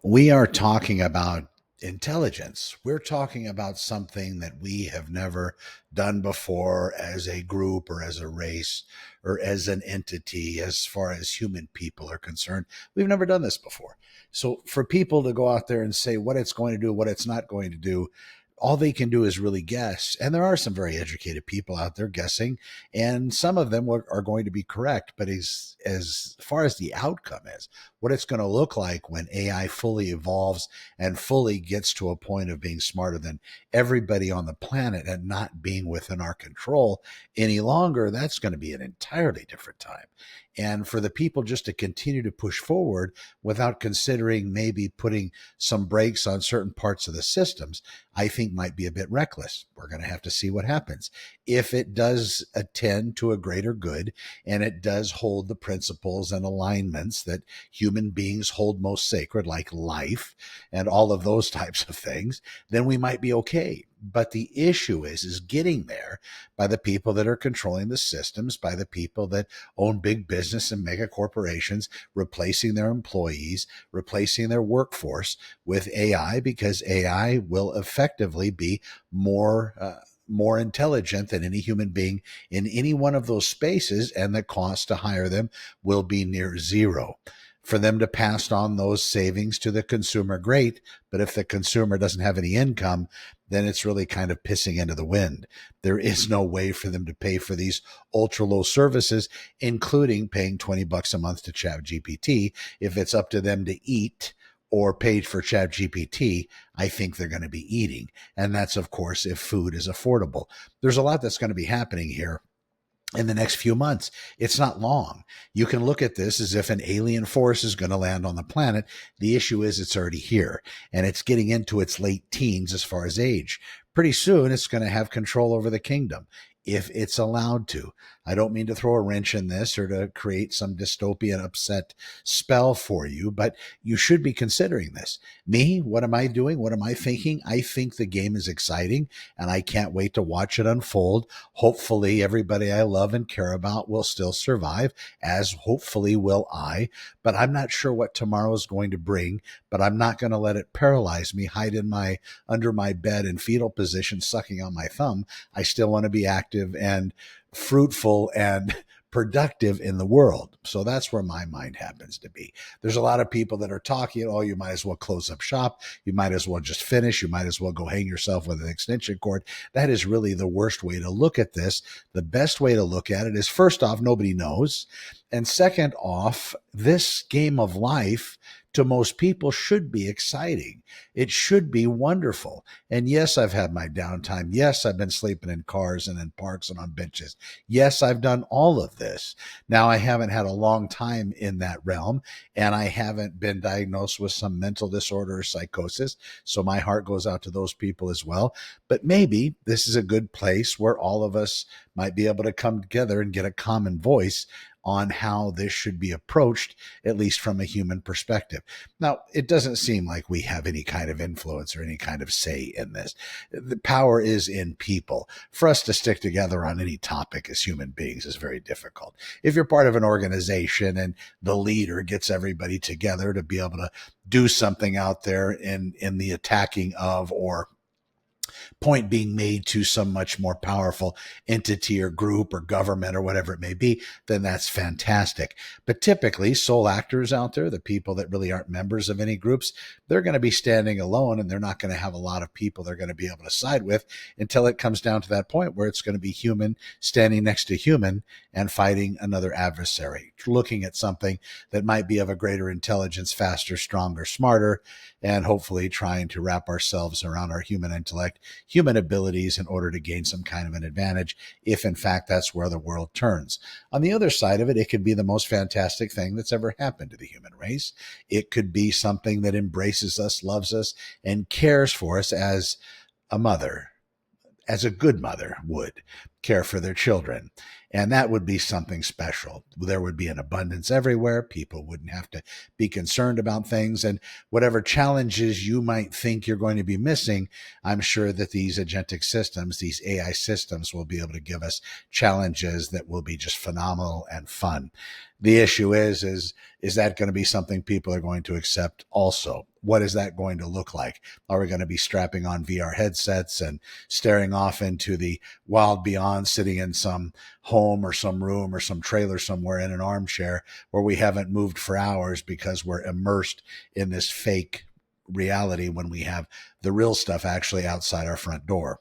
We are talking about intelligence. We're talking about something that we have never done before as a group or as a race or as an entity, as far as human people are concerned. We've never done this before. So for people to go out there and say what it's going to do, what it's not going to do, all they can do is really guess. And there are some very educated people out there guessing, and some of them are going to be correct. But as far as the outcome is, what it's going to look like when AI fully evolves and fully gets to a point of being smarter than everybody on the planet and not being within our control any longer, that's going to be an entirely different time. And for the people just to continue to push forward without considering maybe putting some brakes on certain parts of the systems, I think might be a bit reckless. We're going to have to see what happens. If it does attend to a greater good and it does hold the principles and alignments that human beings hold most sacred, like life and all of those types of things, then we might be okay. But the issue is getting there by the people that are controlling the systems, by the people that own big business and mega corporations, replacing their employees, replacing their workforce with AI, because AI will effectively be more intelligent than any human being in any one of those spaces, and the cost to hire them will be near zero. For them to pass on those savings to the consumer, great. But if the consumer doesn't have any income, then it's really kind of pissing into the wind. There is no way for them to pay for these ultra low services, including paying $20 a month to ChatGPT. If it's up to them to eat or paid for ChatGPT, I think they're going to be eating. And that's, of course, if food is affordable. There's a lot that's going to be happening here in the next few months. It's not long. You can look at this as if an alien force is going to land on the planet. The issue is it's already here, and it's getting into its late teens as far as age. Pretty soon, it's going to have control over the kingdom if it's allowed to. I don't mean to throw a wrench in this or to create some dystopian upset spell for you, but you should be considering this. Me, what am I doing? What am I thinking? I think the game is exciting, and I can't wait to watch it unfold. Hopefully, everybody I love and care about will still survive, as hopefully will I. But I'm not sure what tomorrow is going to bring, but I'm not going to let it paralyze me, hide in my under my bed in fetal position, sucking on my thumb. I still want to be active and fruitful and productive in the world. So that's where my mind happens to be. There's a lot of people that are talking, oh, you might as well close up shop. You might as well just finish. You might as well go hang yourself with an extension cord. That is really the worst way to look at this. The best way to look at it is, first off, nobody knows. And second off, this game of life to most people should be exciting. It should be wonderful. And yes, I've had my downtime. Yes, I've been sleeping in cars and in parks and on benches. Yes, I've done all of this. Now, I haven't had a long time in that realm, and I haven't been diagnosed with some mental disorder or psychosis. So my heart goes out to those people as well. But maybe this is a good place where all of us might be able to come together and get a common voice on how this should be approached, at least from a human perspective. Now, it doesn't seem like we have any kind of influence or any kind of say in this. The power is in people. For us to stick together on any topic as human beings is very difficult. If you're part of an organization and the leader gets everybody together to be able to do something out there in the attacking of, or point being made to, some much more powerful entity or group or government or whatever it may be, then that's fantastic. But typically, sole actors out there, the people that really aren't members of any groups, they're going to be standing alone, and they're not going to have a lot of people they're going to be able to side with until it comes down to that point where it's going to be human standing next to human and fighting another adversary, looking at something that might be of a greater intelligence, faster, stronger, smarter, and hopefully trying to wrap ourselves around our human intellect, human abilities, in order to gain some kind of an advantage, if in fact that's where the world turns. On the other side of it, it could be the most fantastic thing that's ever happened to the human race. It could be something that embraces us, loves us, and cares for us as a mother, as a good mother would. care for their children. And that would be something special. There would be an abundance everywhere. People wouldn't have to be concerned about things. And whatever challenges you might think you're going to be missing, I'm sure that these agentic systems, these AI systems, will be able to give us challenges that will be just phenomenal and fun. The issue is that going to be something people are going to accept also? What is that going to look like? Are we going to be strapping on VR headsets and staring off into the wild beyond, sitting in some home or some room or some trailer somewhere in an armchair where we haven't moved for hours because we're immersed in this fake reality when we have the real stuff actually outside our front door?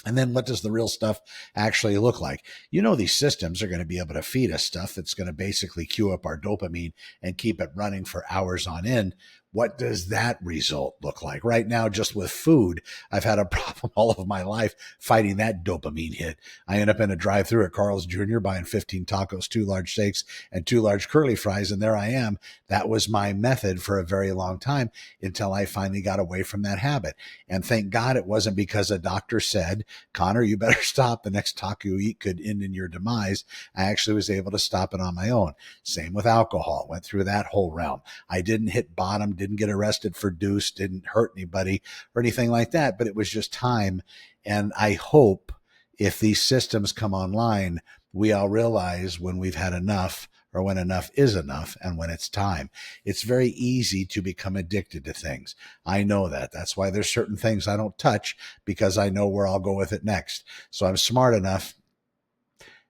And then what does the real stuff actually look like? These systems are going to be able to feed us stuff that's going to basically queue up our dopamine and keep it running for hours on end. What does that result look like? Right now, just with food, I've had a problem all of my life fighting that dopamine hit. I end up in a drive-thru at Carl's Jr. buying 15 tacos, 2 large steaks, and 2 large curly fries, and there I am. That was my method for a very long time until I finally got away from that habit. And thank God it wasn't because a doctor said, Connor, you better stop. The next taco you eat could end in your demise. I actually was able to stop it on my own. Same with alcohol. Went through that whole realm. I didn't hit bottom, didn't get arrested for deuce, didn't hurt anybody or anything like that, but it was just time. And I hope if these systems come online, we all realize when we've had enough, or when enough is enough, and when it's time. It's very easy to become addicted to things. I know that. That's why there's certain things I don't touch, because I know where I'll go with it next. So I'm smart enough.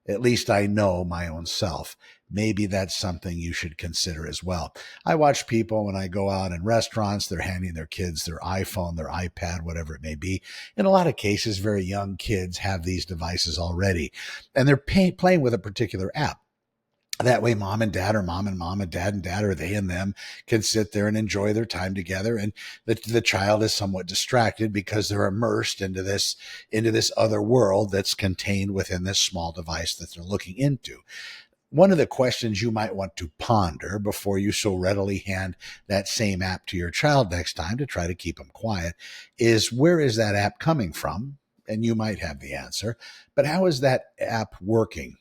At least I know my own self. Maybe that's something you should consider as well. I watch people when I go out in restaurants, they're handing their kids their iPhone, their iPad, whatever it may be. In a lot of cases, very young kids have these devices already, and they're playing with a particular app. That way, mom and dad, or mom and dad, or they and them can sit there and enjoy their time together. And the child is somewhat distracted because they're immersed into this other world that's contained within this small device that they're looking into. One of the questions you might want to ponder before you so readily hand that same app to your child next time to try to keep them quiet is, where is that app coming from? And you might have the answer, but how is that app working?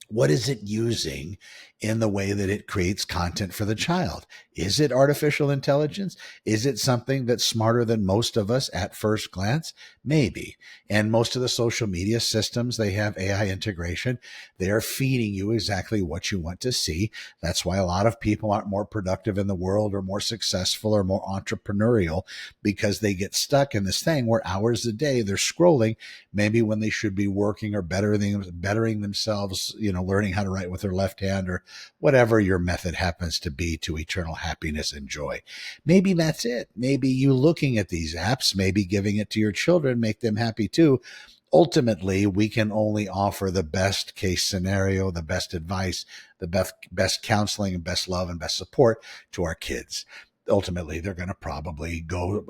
What is it using in the way that it creates content for the child? Is it artificial intelligence? Is it something that's smarter than most of us at first glance? Maybe. And most of the social media systems, they have AI integration. They are feeding you exactly what you want to see. That's why a lot of people aren't more productive in the world, or more successful, or more entrepreneurial, because they get stuck in this thing where hours a day they're scrolling, maybe when they should be working or bettering themselves, learning how to write with their left hand, or whatever your method happens to be to eternal happiness and joy. Maybe that's it. Maybe you looking at these apps, maybe giving it to your children, make them happy too. Ultimately, we can only offer the best case scenario, the best advice, the best counseling, and best love and best support to our kids. Ultimately, they're going to probably go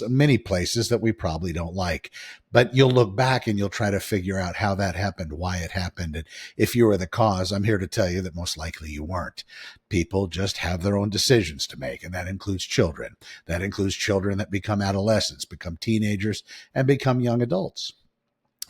many places that we probably don't like. But you'll look back and you'll try to figure out how that happened, why it happened. And if you were the cause, I'm here to tell you that most likely you weren't. People just have their own decisions to make, and that includes children. That includes children that become adolescents, become teenagers, and become young adults.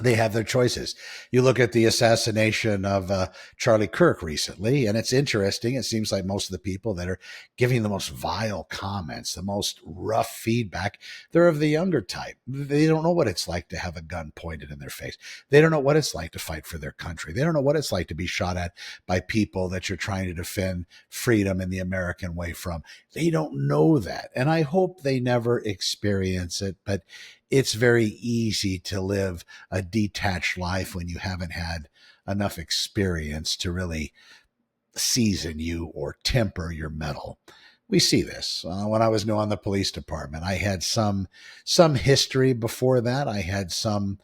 They have their choices. You look at the assassination of Charlie Kirk recently, and it's interesting. It seems like most of the people that are giving the most vile comments, the most rough feedback, they're of the younger type. They don't know what it's like to have a gun pointed in their face. They don't know what it's like to fight for their country. They don't know what it's like to be shot at by people that you're trying to defend freedom in the American way from. They don't know that. And I hope they never experience it, but it's very easy to live a detached life when you haven't had enough experience to really season you or temper your mettle. We see this. When I was new on the police department, I had some history before that. I had some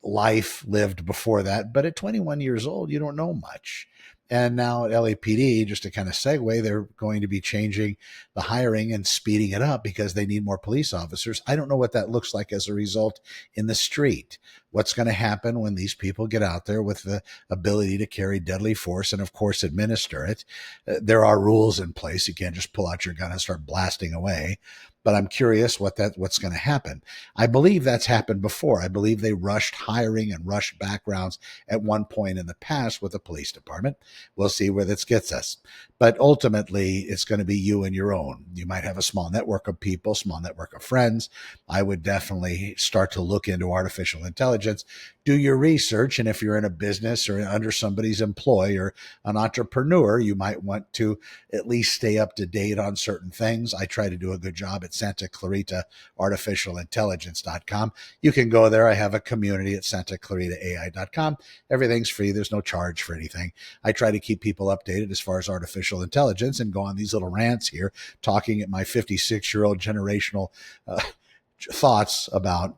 life lived before that. But at 21 years old, you don't know much. And now at LAPD, just to kind of segue, they're going to be changing the hiring and speeding it up because they need more police officers. I don't know what that looks like as a result in the street. What's going to happen when these people get out there with the ability to carry deadly force and, of course, administer it? There are rules in place. You can't just pull out your gun and start blasting away. but I'm curious what's going to happen. I believe that's happened before. I believe they rushed hiring and rushed backgrounds at one point in the past with the police department. We'll see where this gets us. But ultimately, it's going to be you and your own. You might have a small network of people, small network of friends. I would definitely start to look into artificial intelligence, do your research. And if you're in a business or under somebody's employ or an entrepreneur, you might want to at least stay up to date on certain things. I try to do a good job at Santa Clarita artificialintelligence.com. You can go there. I have a community at santaclaritaai.com. Everything's free. There's no charge for anything. I try to keep people updated as far as artificial intelligence and go on these little rants here, talking at my 56-year-old generational thoughts about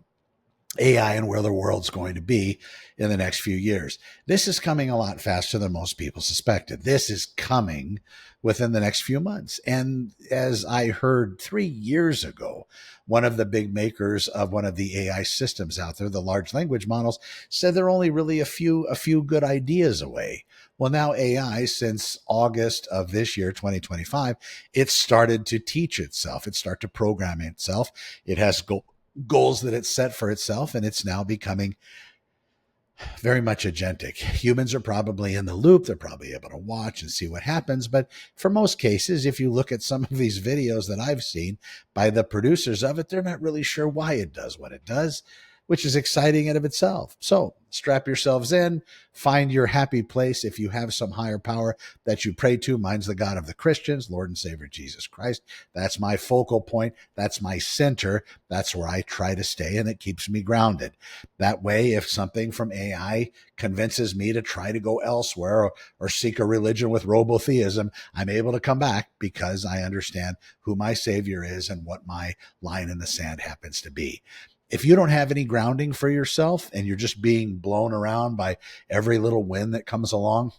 AI and where the world's going to be in the next few years. This is coming a lot faster than most people suspected. This is coming within the next few months. And as I heard 3 years ago, one of the big makers of one of the AI systems out there, the large language models, said they're only really a few good ideas away. Well, now AI, since August of this year, 2025, it started to teach itself. It started to program itself. It has goals that it's set for itself, and it's now becoming very much agentic. Humans are probably in the loop. They're probably able to watch and see what happens. But for most cases, if you look at some of these videos that I've seen by the producers of it, they're not really sure why it does what it does, which is exciting in of itself. So strap yourselves in, find your happy place. If you have some higher power that you pray to, mine's the God of the Christians, Lord and Savior Jesus Christ. That's my focal point. That's my center. That's where I try to stay, and it keeps me grounded. That way, if something from AI convinces me to try to go elsewhere or seek a religion with robotheism, I'm able to come back because I understand who my Savior is and what my line in the sand happens to be. If you don't have any grounding for yourself and you're just being blown around by every little wind that comes along,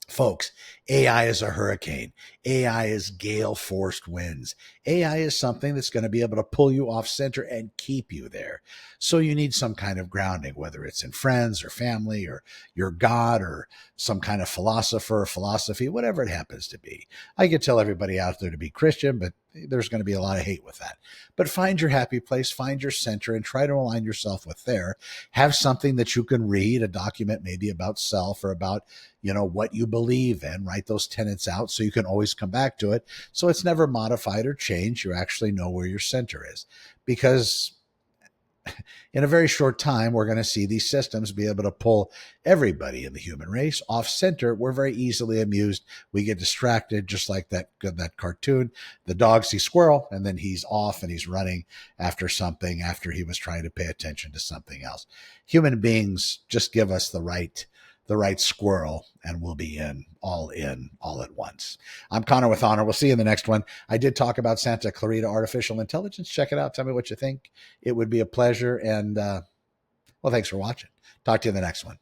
folks, AI is a hurricane. AI is gale forced winds. AI is something that's going to be able to pull you off center and keep you there. So you need some kind of grounding, whether it's in friends or family or your God or some kind of philosopher or philosophy, whatever it happens to be. I could tell everybody out there to be Christian, but there's going to be a lot of hate with that. But find your happy place, find your center, and try to align yourself with there. Have something that you can read, a document maybe about self or about, what you believe in. Write those tenets out so you can always come back to it. So it's never modified or changed. You actually know where your center is. Because in a very short time, we're going to see these systems be able to pull everybody in the human race off center. We're very easily amused. We get distracted, just like that cartoon. The dog sees squirrel, and then he's off and he's running after something after he was trying to pay attention to something else. Human beings just give us the right squirrel, and we'll be in all at once. I'm Connor with Honor. We'll see you in the next one. I did talk about Santa Clarita artificial intelligence. Check it out. Tell me what you think. It would be a pleasure. And, well, thanks for watching. Talk to you in the next one.